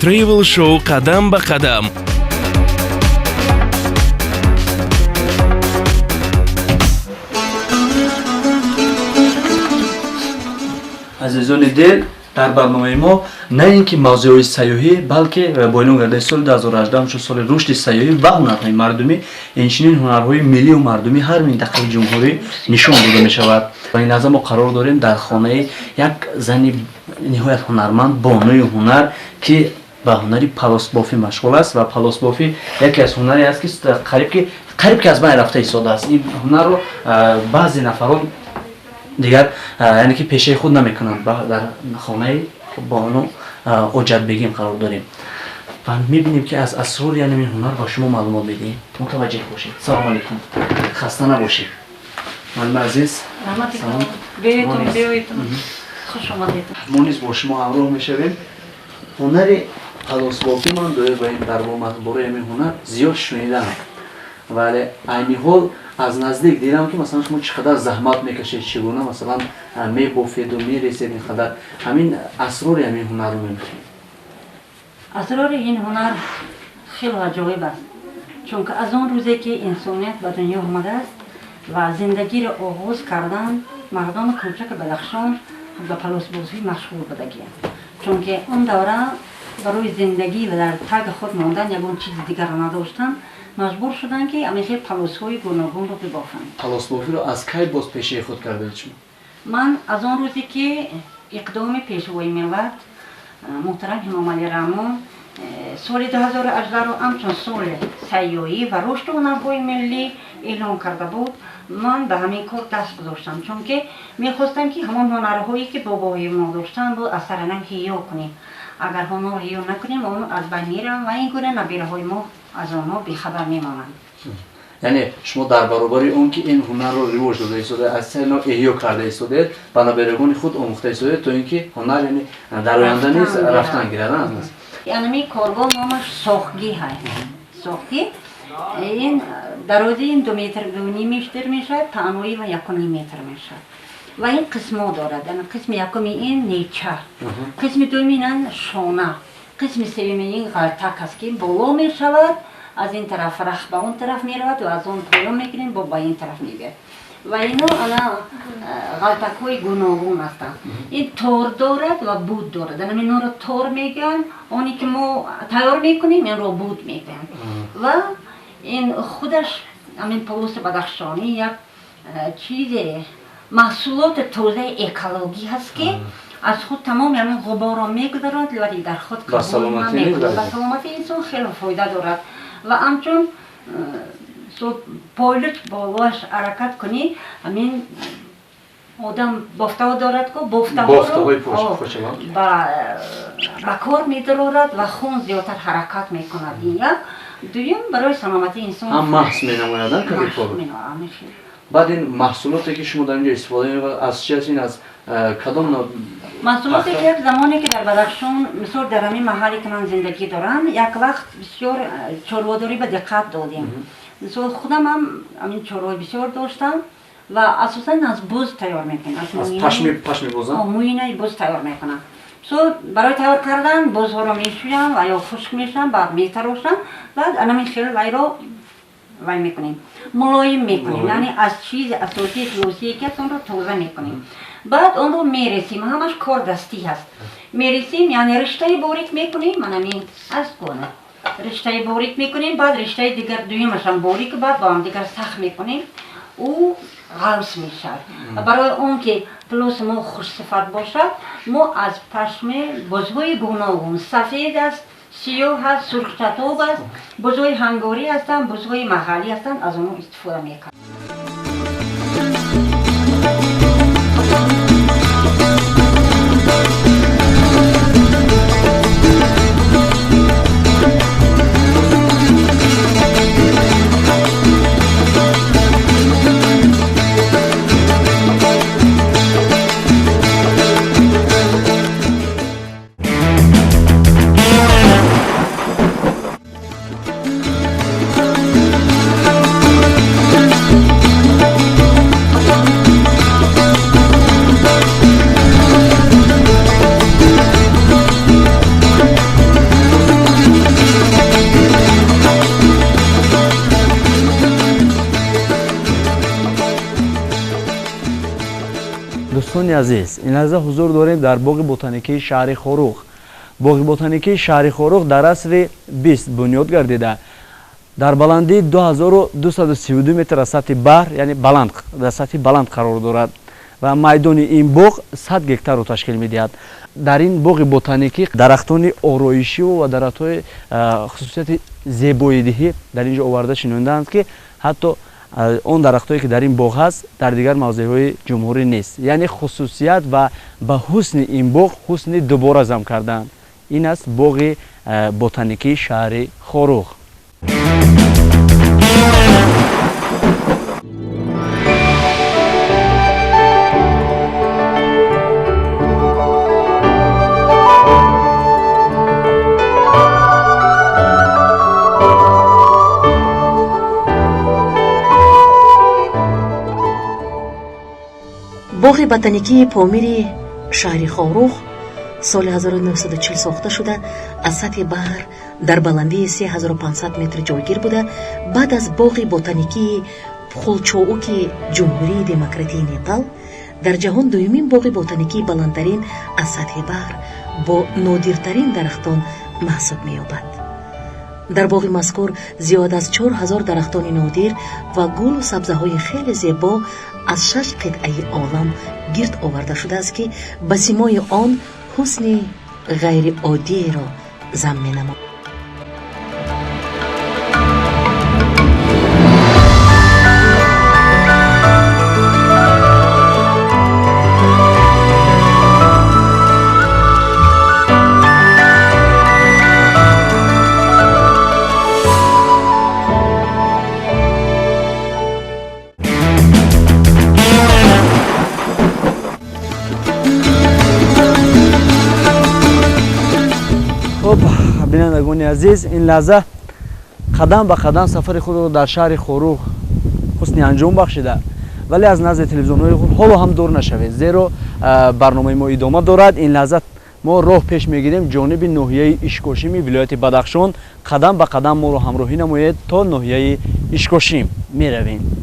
Travel Show qadam ba qadam. عزیزان دل در برنامه ما نه اینکه موضوع سیاحی بلکه بایلون گرده سال 2018 شد سال رشد سیاحی و هنرهای مردمی اینچنین هنرهای ملی و مردمی هر منطقه جمهوری نشان داده می شود و این لحظه ما قرار داریم در خانه یک زن نهایت هنرمند بانوی هنر که به هنری پلاس بافی مشغول است و پلاس بافی یکی از هنری است که قریب که از بین رفته ایستاده است. این هنر رو بعضی نفران دیگر یعنی که پیشه خود نمیکنند. در خانه بانو اوجت بگیم قرار داریم و میبینیم که از اسرار یعنی این هنر با شما معلومات میدیم. متوجه باشید. سلام علیکم. خسته نباشید. معلم عزیز. سلام. بیایتون. خوش آمدید. ما نیز با شما همراه میشویم. هنر پلاس بافی من در برای این هنر زیاد شنیدم ولی عینی حال از نزدیک دیدم که مثلا شما چقدر زحمت میکشید چگونه مثلا میبافید و میرسید اینقدر همین اسرار همین هنر رو میبینید. اسرار این هنر خیلی عجایب است چون که از اون روزی که انسانیت به دنیا آمده است و زندگی را آغاز کردن مردم کوچک بدخشان به پلاس بافی مشغول بودند چون که اون دوره برای زندگی و در تگ خود ماندن یگان چیز دیگر را نداشتن مجبور شدن که همیشه پلاس‌های گوناگون رو ببافند. پلاس بافی رو از کی باز پیشه خود کردید شما؟ من از اون روزی که اقدام پیشوای ملت محترم امام علی رحمان سال 2018 رو همچون سال سیاحی و رشد هنرهای ملی اعلام کرده بود من به همین کار دست گذاشتم چون که میخواستم که همان هنرهایی که باباهای ما داشتن بود اثر نم حیا کنیم. اگر هنر حیا نکنیم اون از بین میرن و این گونه نبیره های ما از آنها بیخبر میمانند. یعنی شما در برابر اون که این هنر رو رواج داده ایستاده از سن احیا کرده ایستاده بنابراین خود آموخته ایستاده تا اینکه هنر یعنی در آینده نیست رفتن گیردن است. یعنی کارگاه نامش ساختگی هست. ساختگی این درازی این 2 متر 2.5 متر میشه تنهایی و 1.5 متر میشه و این قسم‌ها دارد. یعنی قسم یکمی این نیچه، قسم دومی این شانه، قسم سومی این غلطک است که بالا می شود از این طرف رخ به اون طرف می رود و از اون پایان میکنیم با این طرف میگه و اینا غلطک های گوناگون هستند. این تور دارد و بود دارد. یعنی اینا رو تور میگن اونی که ما تیار میکنیم این رو بود میگن و این خودش همین پلاس بدخشانی یک چیز محصولات تازه اکولوژی هست که از خود تمام همین غبار را میگذارد ولی در خود قبول نمیکنه. به سلامتی انسان خیلی فایده دارد و همچون پایلوت بالاش حرکت کنی همین آدم بافته ها دارد که بافته ها رو به کار میدارد و خون زیادتر حرکت میکند. این یک دویم برای سلامتی انسان هم محض می نمایدن که بیکار بعد این محصولاتی که شما در اینجا استفاده می‌کنید از چی هستین از کدام نوع محصولاتی که زمانی که در بدخشان مثلا در همین محلی که من زندگی دارم یک وقت بسیار چرواداری به دقت دادیم. مثلا خودم هم همین چروای بسیار داشتم و اساساً از بز تیار میکنم. از پشم بز؟ موینه بز تیار میکنم. برای تیار کردن بزها رو میشویم و یا خشک میشن بعد میتراشم بعد همین خیلی وی رو وای میکنیم ملایم میکنیم یعنی از چیز اساسی کلوسی که اون رو تازه میکنیم بعد اون رو میرسیم همش کار دستی هست میرسیم یعنی رشته باریک میکنیم من همین از کنه رشته باریک میکنیم بعد رشته دیگر دویمش هم باریک بعد با هم دیگر سخت میکنیم او غوص میشه و برای اون که پلاس ما خوش صفت باشد ما از پشم بزهای گوناگون سفید است سیاه هست، سرخ چتاب است، بزهای هنگاری هستند، بزهای محلی هستند از اون استفاده میکنم. دوستان عزیز، این لحظه حضور داریم در باغ بوتانیکی شهر خوروغ. باغ بوتانیکی شهر خوروغ در عصر 20 بنیاد گردیده. در بلندی 2232 متر از سطح بحر یعنی بلند در سطح بلند قرار دارد و میدان این باغ 100 گکتار را تشکیل می‌دهد. در این باغ بوتانیکی درختان آرایشی و درخت‌های خصوصیت زیبایی‌دهی در اینجا آورده شنیدند که حتی اون درختایی که در این باغ هست در دیگر موضع‌های جمهوری نیست. یعنی خصوصیت و به حسن این باغ حسن دوباره ضم کردن. این است باغ بوتانیکی شهر خوروغ. باغ بوتانیکی پامیر شهر خوروغ سال 1940 ساخته شده، از سطح بحر در بلندی 3500 متر جایگیر بوده. بعد از باغ بوتانیکی خولچووک جمهوری دموکراتی نپال در جهان دومین باغ بوتانیکی بلندترین از سطح بحر با نادرترین درختان محسوب می‌یابد. در باغ مذکور زیاد از 4000 درختان نادر و گل و سبزه‌های خیلی زیبا از 6 قطعه عالم گرد آورده شده است که به سیمای آن حسن غیر عادی را ضم می‌نماید. بینندگان عزیز، این لحظه قدم به قدم سفر خود را در شهر خوروغ حسنی انجام بخشیده، ولی از نزد تلویزیون‌های خود حالا هم دور نشوید، زیرا برنامه ما ادامه دارد. این لحظه ما راه پیش میگیریم جانب ناحیه اشکاشیم ولایت بدخشان. قدم به قدم ما را همراهی نمایید تا ناحیه اشکاشیم میرویم.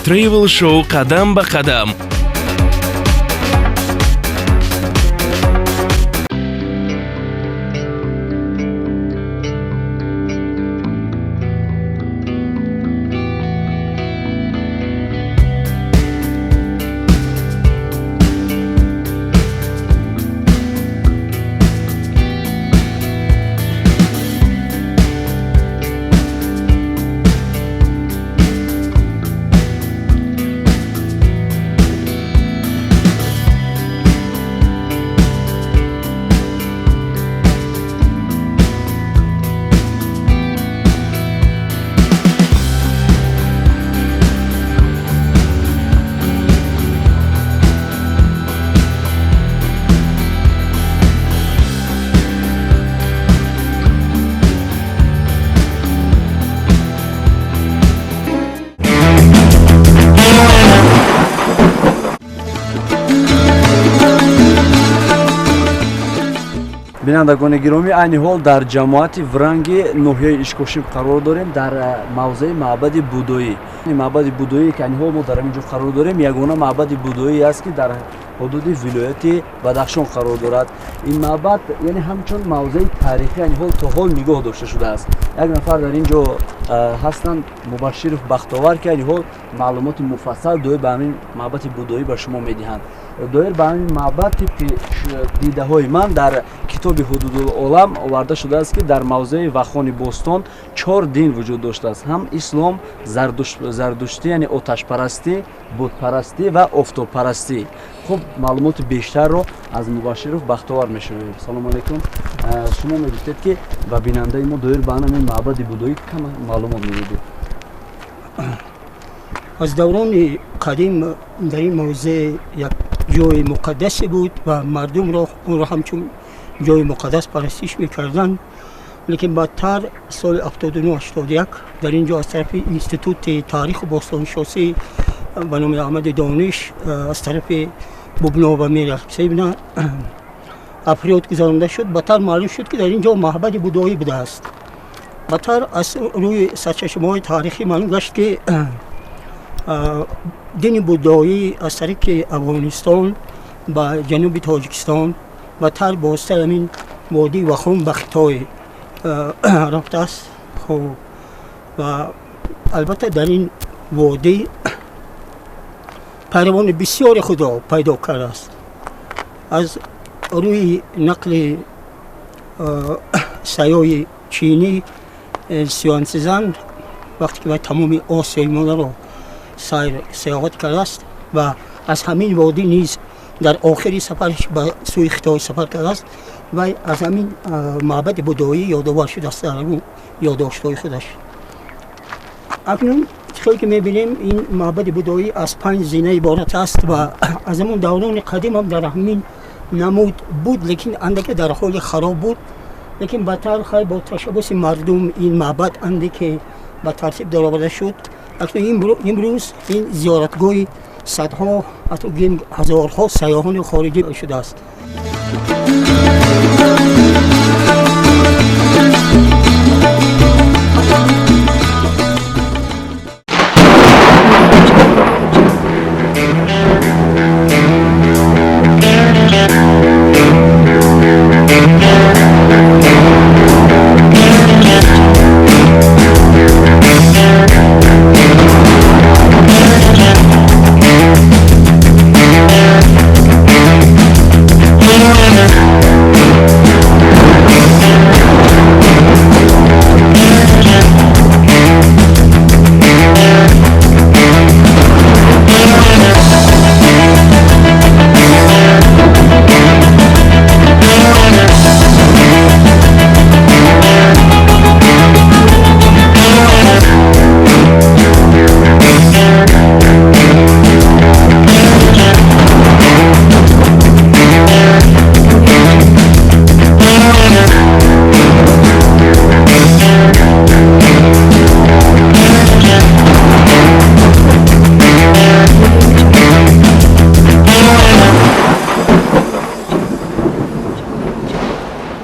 Travel Show قدم به قدم. بینندگان گرامی، این حال در جماعت ورنگ ناحیه اشکاشیم قرار داریم در موضع معبد بودایی. معبد بودایی که این حال ما در اینجا قرار داریم یگانه معبد بودایی است که در حدود ولایت بدخشان قرار دارد. این معبد یعنی همچون موضع تاریخی این حال تا حال نگاه داشته شده است. یک نفر در اینجا هستند مبشر بختاور که این حال معلومات مفصل دوی به همین معبد بودایی به شما میدهند. دویر به همین معبد طبق دیده های من در کتاب حدود العالم آورده شده است که در موضع وخان باستان 4 دین وجود داشته است. هم اسلام، زردشتی یعنی آتش پرستی، بت پرستی و آفتاب پرستی. خب معلومات بیشتر رو از مبشر بختاور میشنویم. سلام علیکم. شما میگویید که به بیننده ما دویر به همین معبد بودایی کم معلومات میدید. از دوران قدیم در این موضع یک جای مقدس بود و مردم را اون را همچون جای مقدس پرستش میکردن، لیکن بعدتر سال 79-81 در اینجا از طرف اینستیتوت تاریخ و باستانشناسی به نام احمد دانش از طرف ببنا و میر سیبنا افراد گذارنده شد. بعدتر معلوم شد که در اینجا معبد بودایی بوده است. بعدتر از روی سرچشمه‌های تاریخی معلوم گشت که دین بودایی از طریق افغانستان به جنوب تاجیکستان بعدتر باسته همین وادی وخون به خطای رفته است. خب و البته در این وادی پیروان بسیار خود را پیدا کرده است. از روی نقل سیاه چینی سیوانسیزن وقتی که تمام آسیای ما را سیاحت کرده است و از همین وادی نیز در آخری سفرش به سوی خطای سفر کرده است و از همین معبد بودایی یادآور شده است در یادداشت‌های خودش. اکنون چیزی که می‌بینیم این معبد بودایی از 5 زینه عبارت است و از همون دوران قدیم هم در همین نمود بود، لیکن اندک در حال خراب بود. لیکن بعدتر خیلی با تشبس مردم این معبد اندک به ترتیب درآورده شد. اکنون امروز این زیارتگاه صدها حتی هزارها سیاحان خارجی شده است.